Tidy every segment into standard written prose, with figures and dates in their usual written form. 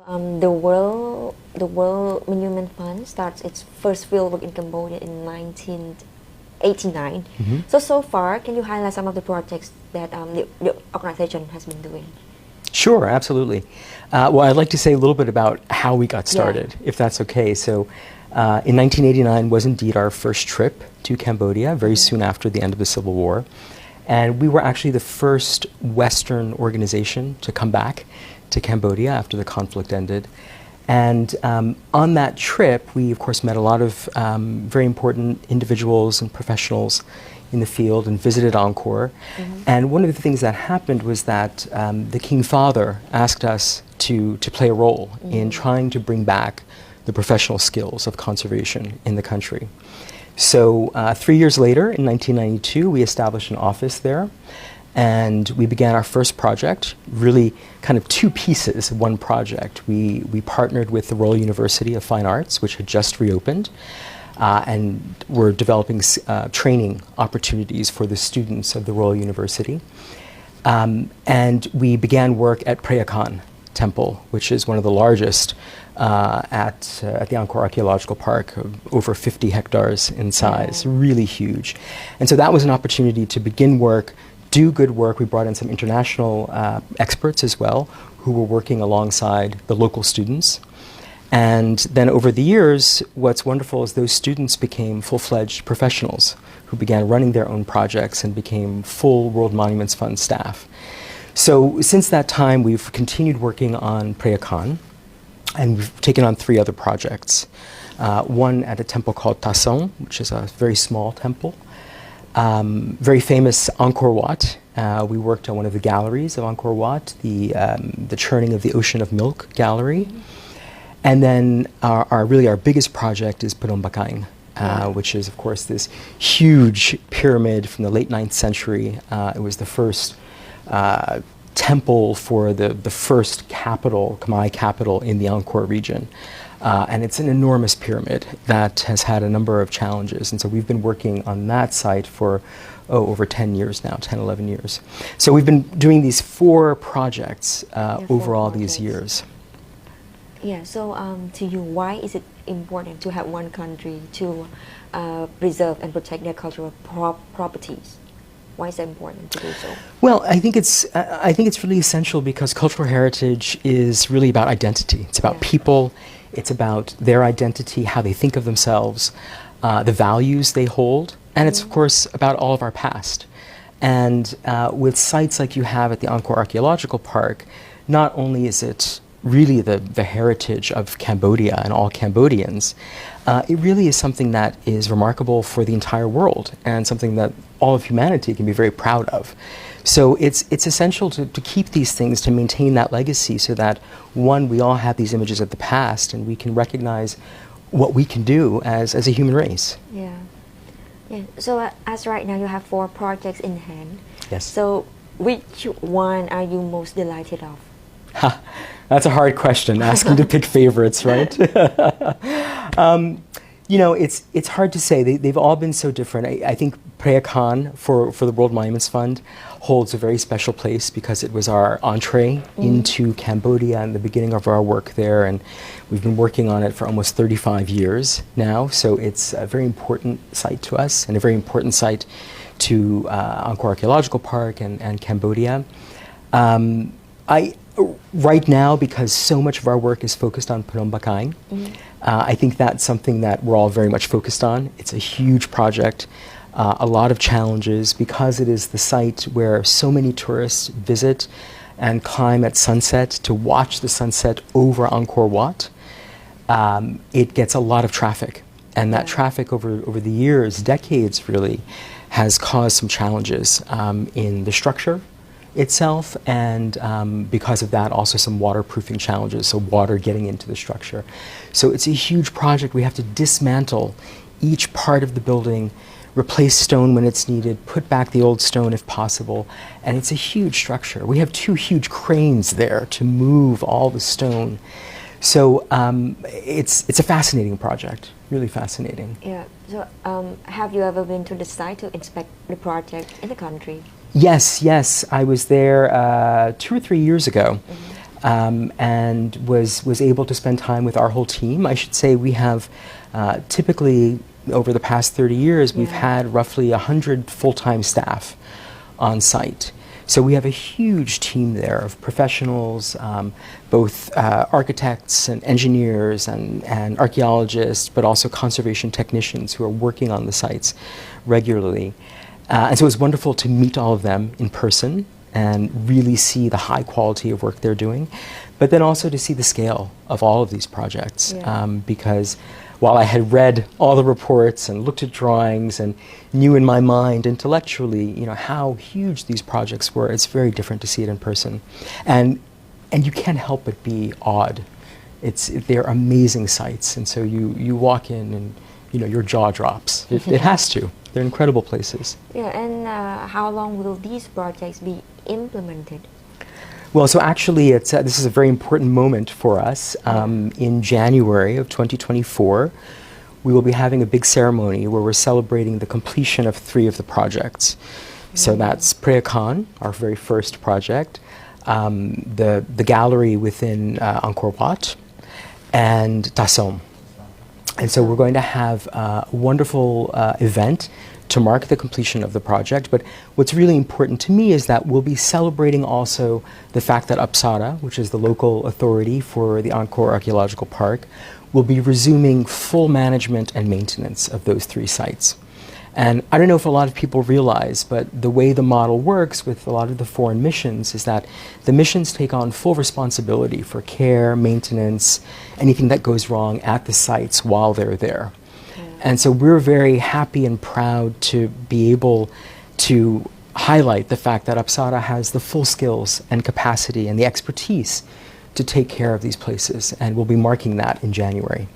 The World Monument Fund starts its first fieldwork in Cambodia in 1989. So far, can you highlight some of the projects that the organization has been doing? Sure, absolutely. Well, I'd like to say a little bit about how we got started, if that's okay. So, in 1989 was indeed our first trip to Cambodia, very soon after the end of the Civil War. And we were actually the first Western organization to come back to Cambodia after the conflict ended. And on that trip, we of course met a lot of very important individuals and professionals in the field and visited Angkor. And one of the things that happened was that the King Father asked us to play a role in trying to bring back the professional skills of conservation in the country. So 3 years later, in 1992, we established an office there. And we began our first project, really kind of two pieces of one project. We partnered with the Royal University of Fine Arts, which had just reopened, and were developing training opportunities for the students of the Royal University. And we began work at Preah Khan Temple, which is one of the largest at the Angkor Archaeological Park, over 50 hectares in size, really huge. And so that was an opportunity to begin work, do good work. We brought in some international experts as well, who were working alongside the local students. And then over the years, what's wonderful is those students became full-fledged professionals who began running their own projects and became full World Monuments Fund staff. So since that time, we've continued working on Preah Khan, and we've taken on 3 other projects. One at a temple called Ta Song, which is a very small temple. Very famous Angkor Wat. We worked on one of the galleries of Angkor Wat, the Churning of the Ocean of Milk gallery. And then our biggest project is Phnom Penh, which is, of course, this huge pyramid from the late 9th century. It was the first temple for the first capital, Thmey capital, in the Angkor region. And it's an enormous pyramid that has had a number of challenges. And so we've been working on that site for over 10 years now, 10, 11 years. So we've been doing these 4 projects over all these years. Yeah, so to you, why is it important to have one country to preserve and protect their cultural properties? Why is it important to do so? Well, I think it's really essential because cultural heritage is really about identity. It's about people. It's about their identity, how they think of themselves, the values they hold, and it's of course about all of our past. And with sites like you have at the Angkor Archaeological Park, not only is it really the heritage of Cambodia and all Cambodians, it really is something that is remarkable for the entire world and something that all of humanity can be very proud of. So it's essential to keep these things, to maintain that legacy so that, one, we all have these images of the past and we can recognize what we can do as a human race. Yeah. So as right now you have 4 projects in hand. Yes. So which one are you most delighted of? That's a hard question, asking to pick favorites, right? You know, it's hard to say. They've all been so different. I think Preah Khan for the World Monuments Fund holds a very special place because it was our entree into Cambodia and the beginning of our work there, and we've been working on it for almost 35 years now. So it's a very important site to us and a very important site to Angkor Archaeological Park and Cambodia. Right now, because so much of our work is focused on Phnom Penh, I think that's something that we're all very much focused on. It's a huge project, a lot of challenges, because it is the site where so many tourists visit and climb at sunset to watch the sunset over Angkor Wat. It gets a lot of traffic, and that traffic over the years, decades really, has caused some challenges in the structure itself, and because of that also some waterproofing challenges, so water getting into the structure. So it's a huge project. We have to dismantle each part of the building, replace stone when it's needed, put back the old stone if possible, and it's a huge structure. We have 2 huge cranes there to move all the stone. So it's a fascinating project, really fascinating. Yeah, so have you ever been to the site to inspect the project in the country? Yes, I was there 2 or 3 years ago. and was able to spend time with our whole team. I should say we have typically over the past 30 years, we've had roughly 100 full-time staff on site. So we have a huge team there of professionals, both architects and engineers and archaeologists, but also conservation technicians who are working on the sites regularly. And so it was wonderful to meet all of them in person and really see the high quality of work they're doing, but then also to see the scale of all of these projects. Because while I had read all the reports and looked at drawings and knew in my mind intellectually, you know, how huge these projects were, it's very different to see it in person. And you can't help but be awed. They're amazing sites, and so you walk in and, you know, your jaw drops. It has to. They're incredible places. Yeah, and how long will these projects be implemented? Well, so actually, this is a very important moment for us. In January of 2024, we will be having a big ceremony where we're celebrating the completion of 3 of the projects. So that's Preah Khan, our very first project, the gallery within Angkor Wat, and Tasom. And so we're going to have a wonderful event to mark the completion of the project. But what's really important to me is that we'll be celebrating also the fact that Apsara, which is the local authority for the Angkor Archaeological Park, will be resuming full management and maintenance of those 3 sites. And I don't know if a lot of people realize, but the way the model works with a lot of the foreign missions is that the missions take on full responsibility for care, maintenance, anything that goes wrong at the sites while they're there. And so we're very happy and proud to be able to highlight the fact that Apsara has the full skills and capacity and the expertise to take care of these places, and we'll be marking that in January.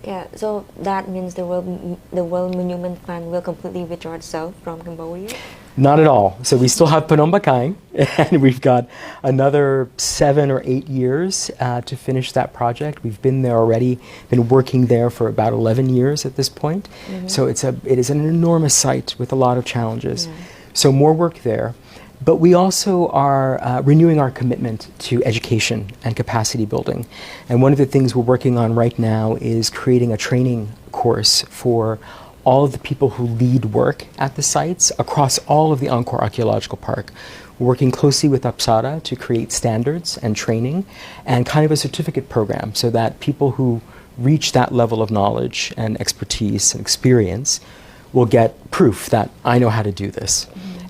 Yeah, so that means the World Monument Fund will completely withdraw itself from Cambodia? Not at all. So we still have Phnom Penh, and we've got another 7 or 8 years to finish that project. We've been there already, been working there for about 11 years at this point. So it is an enormous site with a lot of challenges. So more work there. But we also are renewing our commitment to education and capacity building. And one of the things we're working on right now is creating a training course for all of the people who lead work at the sites across all of the Angkor Archaeological Park. We're working closely with Apsara to create standards and training and kind of a certificate program so that people who reach that level of knowledge and expertise and experience will get proof that I know how to do this.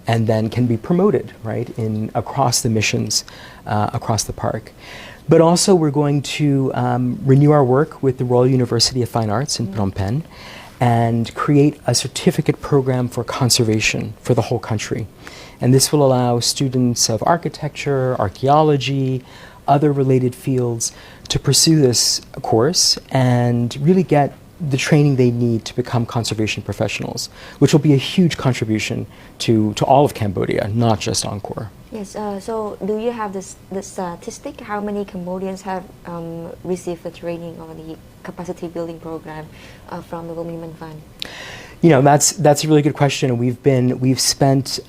And then can be promoted, right, across the missions, across the park. But also we're going to renew our work with the Royal University of Fine Arts in Phnom Penh and create a certificate program for conservation for the whole country. And this will allow students of architecture, archaeology, other related fields to pursue this course and really get the training they need to become conservation professionals, which will be a huge contribution to all of Cambodia, not just Angkor. Yes, so do you have the statistic, how many Cambodians have received the training or the capacity building program from the World Monument Fund? You know, that's a really good question. We've spent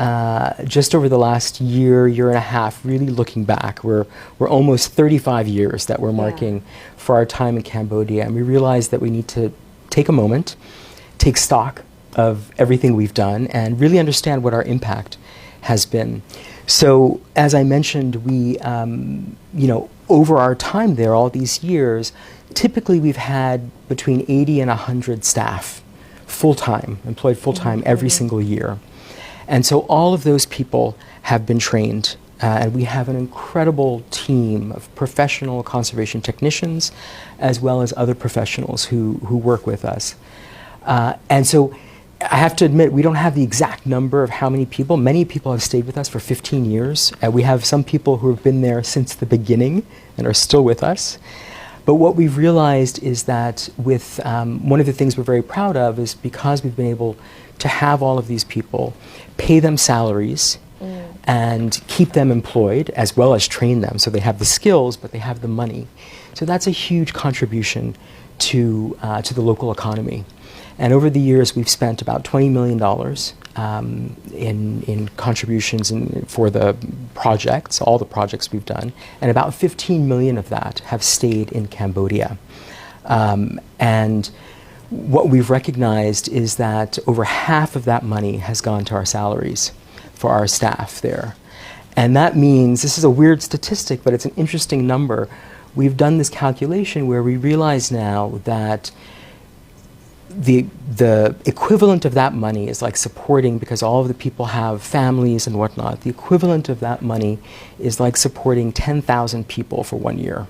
just over the last year and a half really looking back. We're almost 35 years that we're marking for our time in Cambodia, and we realized that we need to take a moment, take stock of everything we've done, and really understand what our impact has been. So, as I mentioned, we, you know, over our time there, all these years, typically we've had between 80 and 100 staff, full-time, employed full-time every single year. And so all of those people have been trained, and we have an incredible team of professional conservation technicians, as well as other professionals who work with us. And so I have to admit, we don't have the exact number of how many people. Many people have stayed with us for 15 years. We have some people who have been there since the beginning and are still with us. But what we've realized is that with one of the things we're very proud of is because we've been able to have all of these people, pay them salaries, and keep them employed as well as train them. So they have the skills, but they have the money. So that's a huge contribution to the local economy. And over the years, we've spent about $20 million in contributions for the projects, all the projects we've done, and about 15 million of that have stayed in Cambodia. And what we've recognized is that over half of that money has gone to our salaries for our staff there. And that means, this is a weird statistic, but it's an interesting number. We've done this calculation where we realize now that the equivalent of that money is like supporting, because all of the people have families and whatnot, the equivalent of that money is like supporting 10,000 people for 1 year.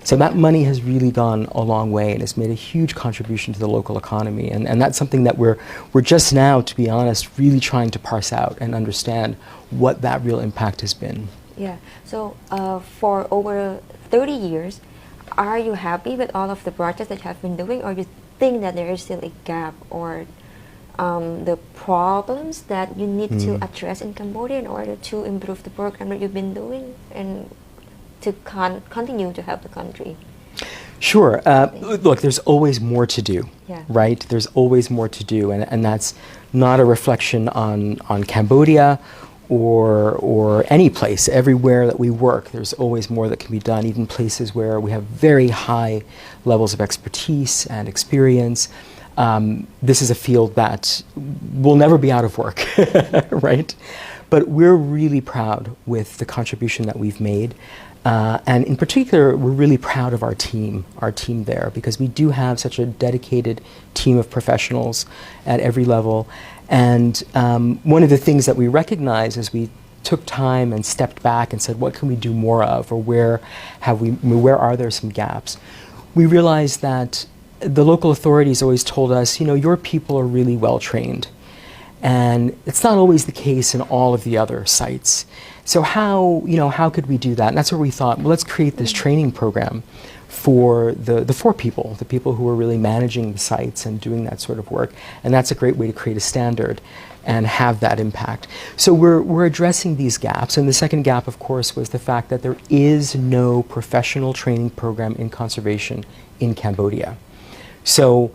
So that money has really gone a long way and has made a huge contribution to the local economy. And that's something that we're just now, to be honest, really trying to parse out and understand what that real impact has been. Yeah. So for over 30 years, are you happy with all of the projects that you have been doing, or you think that there is still a gap or the problems that you need to address in Cambodia in order to improve the program that you've been doing and to continue to help the country? Sure. Look, there's always more to do, yeah. right? There's always more to do, and that's not a reflection on Cambodia or any place. Everywhere that we work, there's always more that can be done, even places where we have very high levels of expertise and experience. This is a field that will never be out of work, right? But we're really proud with the contribution that we've made. And in particular, we're really proud of our team there, because we do have such a dedicated team of professionals at every level. And one of the things that we recognize as we took time and stepped back and said, what can we do more of, or where are there some gaps? We realized that the local authorities always told us, your people are really well trained. And it's not always the case in all of the other sites. So how could we do that? And that's where we thought, well, let's create this training program for the people, the people who are really managing the sites and doing that sort of work. And that's a great way to create a standard and have that impact. So we're addressing these gaps. And the second gap, of course, was the fact that there is no professional training program in conservation in Cambodia. So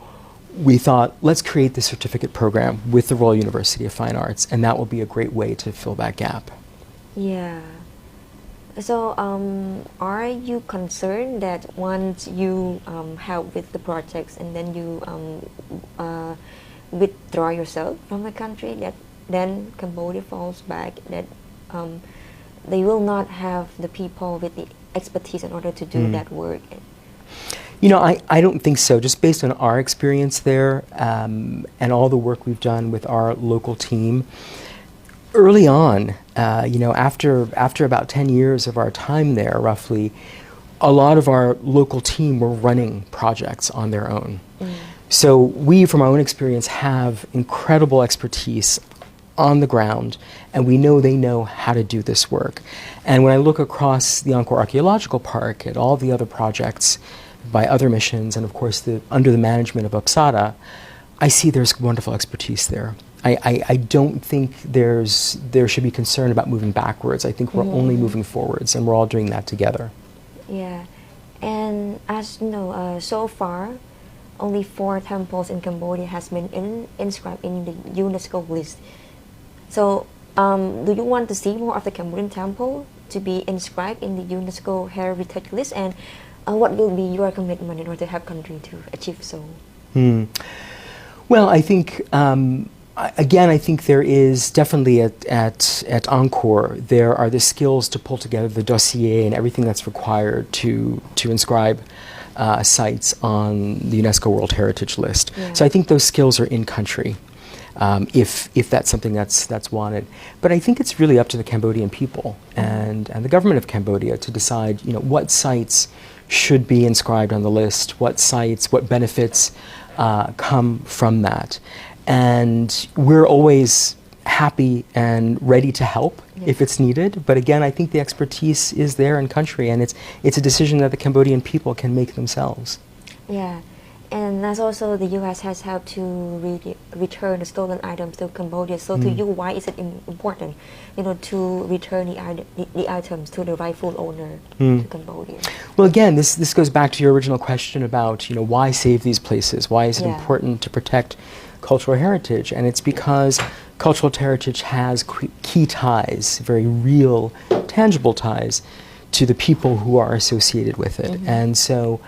we thought, let's create this certificate program with the Royal University of Fine Arts, and that will be a great way to fill that gap. Yeah. So are you concerned that once you help with the projects and then you withdraw yourself from the country, that then Cambodia falls back, that they will not have the people with the expertise in order to do that work? I don't think so. Just based on our experience there and all the work we've done with our local team, early on, after about 10 years of our time there, roughly, a lot of our local team were running projects on their own. So we, from our own experience, have incredible expertise on the ground, and we know they know how to do this work. And when I look across the Angkor Archaeological Park at all the other projects by other missions, and of course under the management of Apsara, I see there's wonderful expertise there. I don't think there should be concern about moving backwards. I think we're only moving forwards, and we're all doing that together. Yeah, and as you know, so far, only 4 temples in Cambodia has been inscribed in the UNESCO list. So, do you want to see more of the Cambodian temple to be inscribed in the UNESCO heritage list, and what will be your commitment in order to help country to achieve so? Well, I think. Again, I think there is definitely at Angkor, there are the skills to pull together the dossier and everything that's required to inscribe sites on the UNESCO World Heritage List. Yeah. So I think those skills are in country, if that's something that's wanted. But I think it's really up to the Cambodian people and the government of Cambodia to decide, what sites should be inscribed on the list, what benefits come from that. And we're always happy and ready to help if it's needed. But again, I think the expertise is there in country, and it's a decision that the Cambodian people can make themselves. Yeah. And as also the U.S. has helped to return the stolen items to Cambodia. So to you, why is it important, to return the items to the rightful owner to Cambodia? Well, again, this goes back to your original question about, why save these places? Why is it important to protect cultural heritage? And it's because cultural heritage has key ties, very real, tangible ties to the people who are associated with it. And so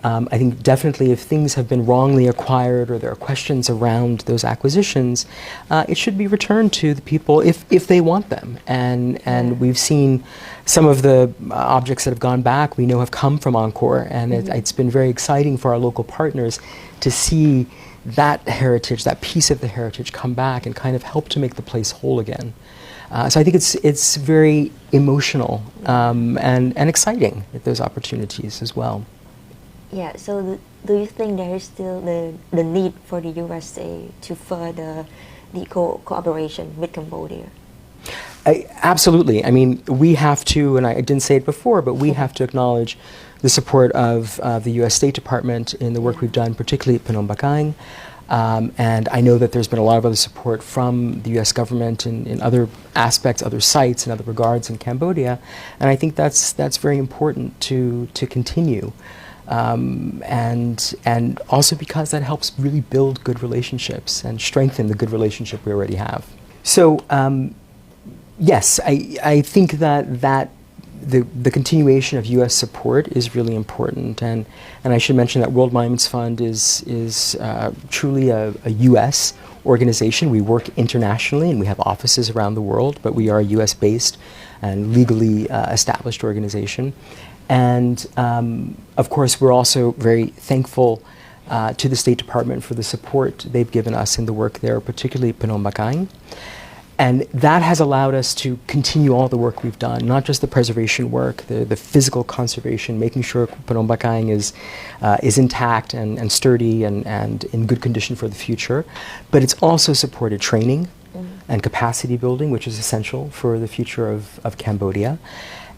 I think definitely if things have been wrongly acquired or there are questions around those acquisitions, it should be returned to the people if they want them. And we've seen some of the objects that have gone back, we know have come from Angkor, and it's been very exciting for our local partners to see that heritage, that piece of the heritage come back and kind of help to make the place whole again. So I think it's very emotional and exciting at those opportunities as well. Yeah, so do you think there is still the need for the USA to further the cooperation with Cambodia? Absolutely. I mean, we have to, and I didn't say it before, but we have to acknowledge the support of the U.S. State Department in the work we've done, particularly at Phnom Penh. And I know that there's been a lot of other support from the U.S. government in other aspects, other sites, in other regards in Cambodia. And I think that's very important to continue. And also because that helps really build good relationships and strengthen the good relationship we already have. So yes, I think that the continuation of U.S. support is really important, and I should mention that World Monuments Fund is truly a U.S. organization. We work internationally and we have offices around the world, but we are a U.S. based and legally established organization. And of course, we're also very thankful to the State Department for the support they've given us in the work there, particularly Phnom Penh. And that has allowed us to continue all the work we've done, not just the preservation work, the physical conservation, making sure Phnom Penh is intact and sturdy and in good condition for the future, but it's also supported training and capacity building, which is essential for the future of Cambodia.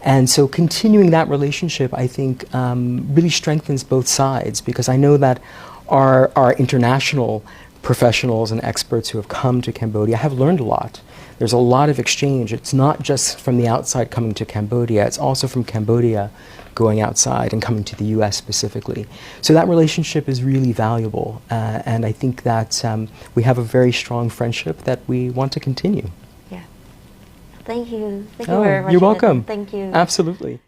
And so continuing that relationship, I think, really strengthens both sides, because I know that our international professionals and experts who have come to Cambodia have learned a lot. There's a lot of exchange. It's not just from the outside coming to Cambodia, it's also from Cambodia going outside and coming to the US specifically. So that relationship is really valuable, and I think that we have a very strong friendship that we want to continue. Yeah. Thank you. Thank you very much. You're welcome. Thank you. Absolutely.